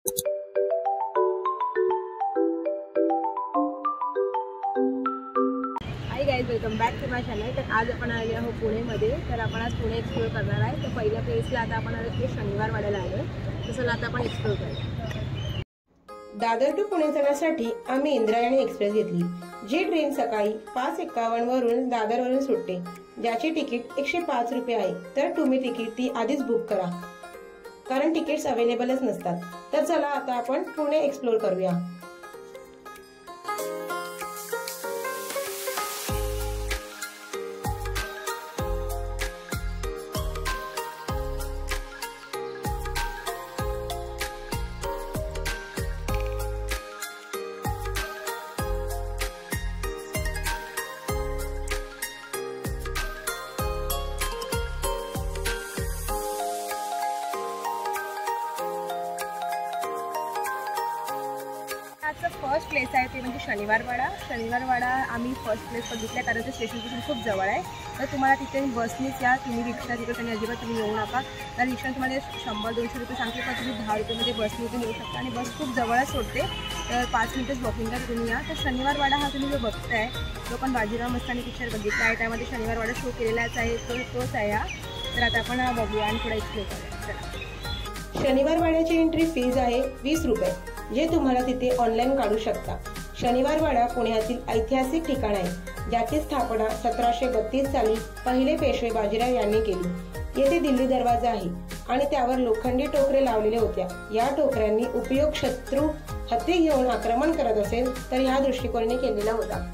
Guys, welcome back to my channel. तर आज आपण आले आहोत पुणेमध्ये। तर आपण आज पुणे एक्सप्लोर करणार आहे। तर पहिल्या प्लेसला आता आपण आलो की शनिवार वाड्याला आलो। तसं आता आपण एक्सप्लोर करूया। दादर टू पुणे जाण्यासाठी आम्ही इंद्रायणी एक्सप्रेस घेतली, जी ट्रेन सकाळी 5:51 वरून दादरवरून सुटते, ज्याची तिकीट 105 रुपये आहे। तर तुम्ही तिकीट ती आधीच बुक करा, कारण तिकीट्स अवेलेबलच नसतात। तर चला आता आपण पुणे एक्सप्लोर करूया। फर्स्ट प्लेस आहे ते म्हणजे शनिवार वाडा आम्ही फर्स्ट प्लेस बघितला, कारण ते स्टेशनपासून खूप जवळ आहे। तर तुम्हाला तिथे बसनीच या, तुम्ही रिक्षा तिकडे आणि अजिबात तुम्ही येऊ नका। तर रिक्षा तुम्हाला 100-200 रुपये सांगते, पण तुम्ही 10 रुपयेमध्ये बसने येऊ शकता आणि बस खूप जवळच सोडते। तर 5 मिनिटच वॉकिंगला तुम्ही या। तर शनिवार वाडा हा तुम्ही जो बघताय तो पण बाजीराव मस्तानी पिक्चर बघितला आहे, त्यामध्ये शनिवार वाडा शो केलेलाच आहे, तोच आहे हा। तर आता आपण बघूया आणि थोडा एक्सप्लोर करूया। शनिवार वाड्याची एंट्री फीज आहे 20 रुपये, जे तुम्हाला तिथे ऑनलाईन काढू शकता। शनिवार वाडा पुण्यातील ऐतिहासिक ठिकाण आहे, ज्याची स्थापना 1732 साली पहिले पेशवे बाजीराव यांनी केली। येथे दिल्ली दरवाजा आहे आणि त्यावर लोखंडी टोकरे लावलेले होत्या। या टोकऱ्यांनी उपयोग शत्रू हत्ती घेऊन आक्रमण करत असेल तर या दृष्टिकोनाने केलेला होता।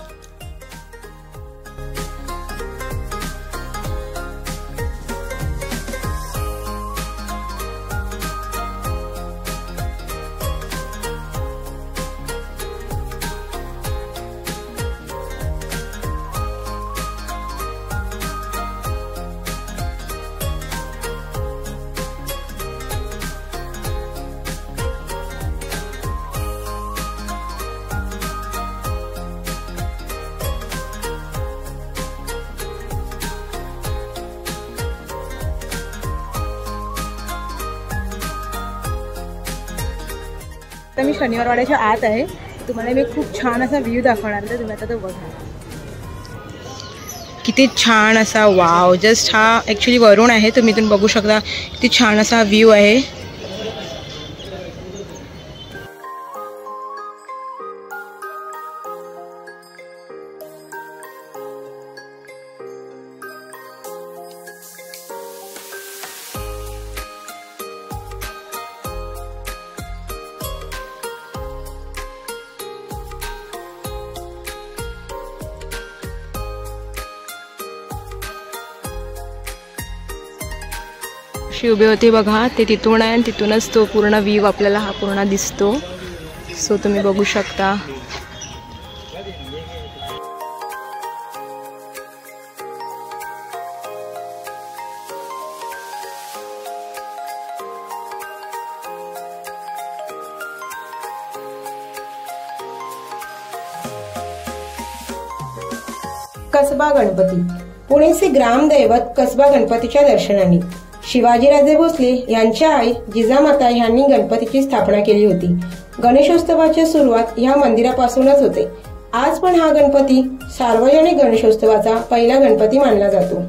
तर मी शनिवार वाड्याच्या आत आहे। तुम्हाला मी खूप छान असा व्ह्यू दाखवणार आहे, तुम्ही आता तो बघा। किती छान असा, वाव, जस्ट हा ॲक्च्युली वरून आहे, तुम्ही इथून बघू शकता किती छान असा व्ह्यू आहे। उभे होते बघा, ते तिथून आहे आणि तिथूनच तो पूर्ण व्ह्यू आपल्याला हा पूर्ण दिसतो। सो तुम्ही बघू शकता। कसबा गणपती, पुणेचे ग्रामदैवत कसबा गणपतीच्या दर्शनाने शिवाजीराजे भोसले यांच्या आई जिजामाता यांनी गणपतीची स्थापना केली होती। गणेशोत्सवाची सुरुवात या मंदिरापासूनच होते। आज पण हा गणपती सार्वजनिक गणेशोत्सवाचा पहिला गणपती मानला जातो।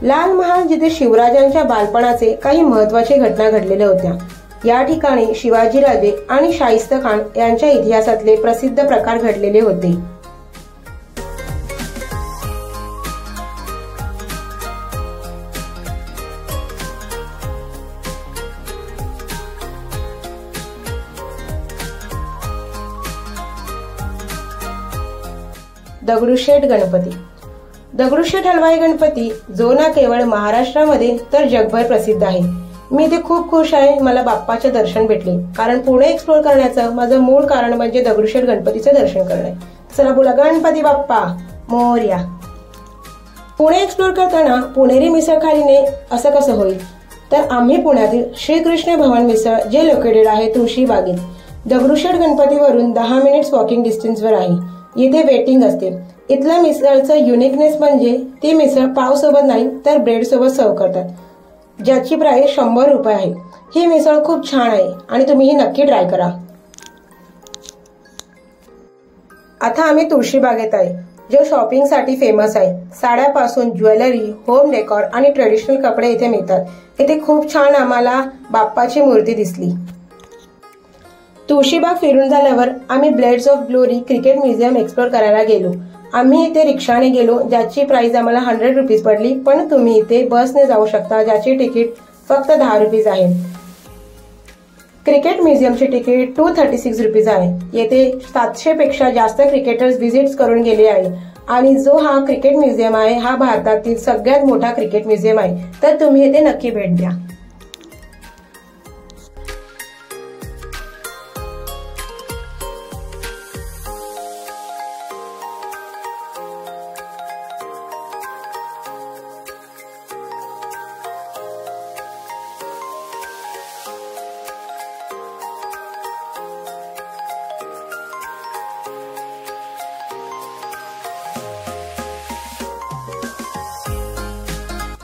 लाल महाल जिथे शिवराजांच्या बालपणाचे काही महत्त्वाचे घटना घडलेल्या होत्या। या ठिकाणी शिवाजीराजे आणि शाहिस्त खान यांच्या इतिहासातले प्रसिद्ध प्रकार घडलेले होते। दगडूशेठ गणपती, दगडूशेठ हलवाई गणपती जो ना केवळ महाराष्ट्रामध्ये तर जगभर प्रसिद्ध आहे। मी इथे खूप खुश आहे, मला बाप्पाचे दर्शन भेटले, कारण पुणे एक्सप्लोर करण्याचं माझं मूळ कारण म्हणजे दगडूशेठ गणपतीचे दर्शन करणे। चला बोला गणपती बाप्पा मोरया। पुणे एक्सप्लोर करताना पुणेरी मिसळ खालीने असं कसं होईल, तर आम्ही पुण्यातील श्रीकृष्ण भवन मिसळ जे लोकेटेड आहे तुळशी बागेत दगडूशेठ गणपतीवरून 10 मिनिट्स वॉकिंग डिस्टन्सवर आहे। येथे वेटिंग असते। इथल्या मिसळचं युनिकनेस म्हणजे ती मिसळ पाव सोबत नाही तर ब्रेड सोबत सर्व करतात, ज्याची प्राइस 100 रुपये आहे। ही मिसळ खूप छान आहे आणि तुम्ही ही नक्की ट्राय करा। आता आम्ही तुळशीबागेत आहे, जो शॉपिंग साठी फेमस आहे। साड्यापासून ज्वेलरी, होम डेकोर आणि ट्रेडिशनल कपडे इथे मिळतात। इथे खूप छान आम्हाला बाप्पाची मूर्ती दिसली। तुळशीबाग फिरून झाल्यावर आम्ही blades of glory cricket museum explore करायला गेलो। आम्ही इथे रिक्षाने गेलो, ज्याची प्राइस आम्हाला 100 रुपीज पडली, पण तुम्ही इथे बसने जाऊ शकता, ज्याची तिकीट फक्त 10 रुपीज आहे। क्रिकेट म्युझियमची तिकीट 236 रुपीज आहे। येथे 700 पेक्षा जास्त क्रिकेटर्स व्हिजिट करून गेले आहे आणि जो हा क्रिकेट म्युझियम आहे हा भारतातील सगळ्यात मोठा क्रिकेट म्युझियम आहे, तर तुम्ही येथे नक्की भेट द्या।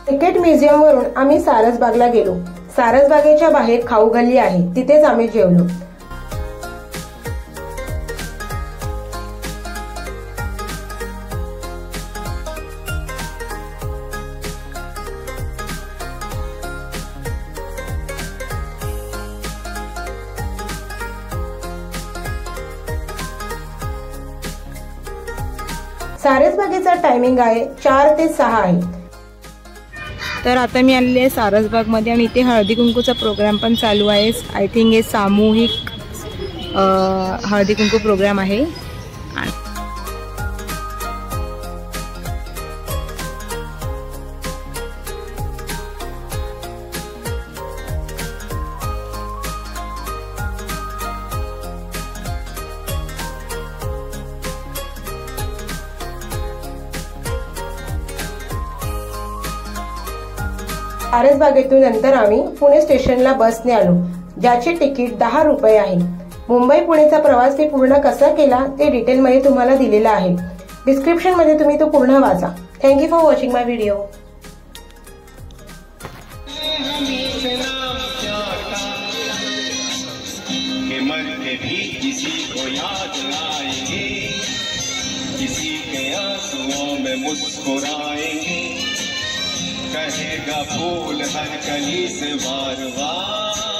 क्रिकेट म्युझियम वरून आम्ही सारसबागला गेलो। सारसबागेच्या बाहेर खाऊ गल्ली आहे, तिथेच आम्ही जेवलो। सारसबागेचा टायमिंग आहे 4 ते 6 आहे। तर आता मी आलेले आहे सारसबागमध्ये आणि इथे हळदी कुंकूचा प्रोग्राम पण चालू आहे। आय थिंक हे सामूहिक हळदी कुंकू प्रोग्राम आहे। सारसबागेतून नंतर आम्ही पुणे स्टेशनला बसने आलो, ज्याचे तिकीट 10 रुपये आहे। मुंबई पुणेचा प्रवास मी पूर्ण कसा केला ते डिटेलमध्ये तुम्हाला दिलेला आहे। डिस्क्रिप्शन मध्ये तुम्ही तो पूर्ण वाचा। Thank you for watching my video. किसी के आंसुओं में मुस्कुराएंगे, कहेगा फूल हर कली से वार वार।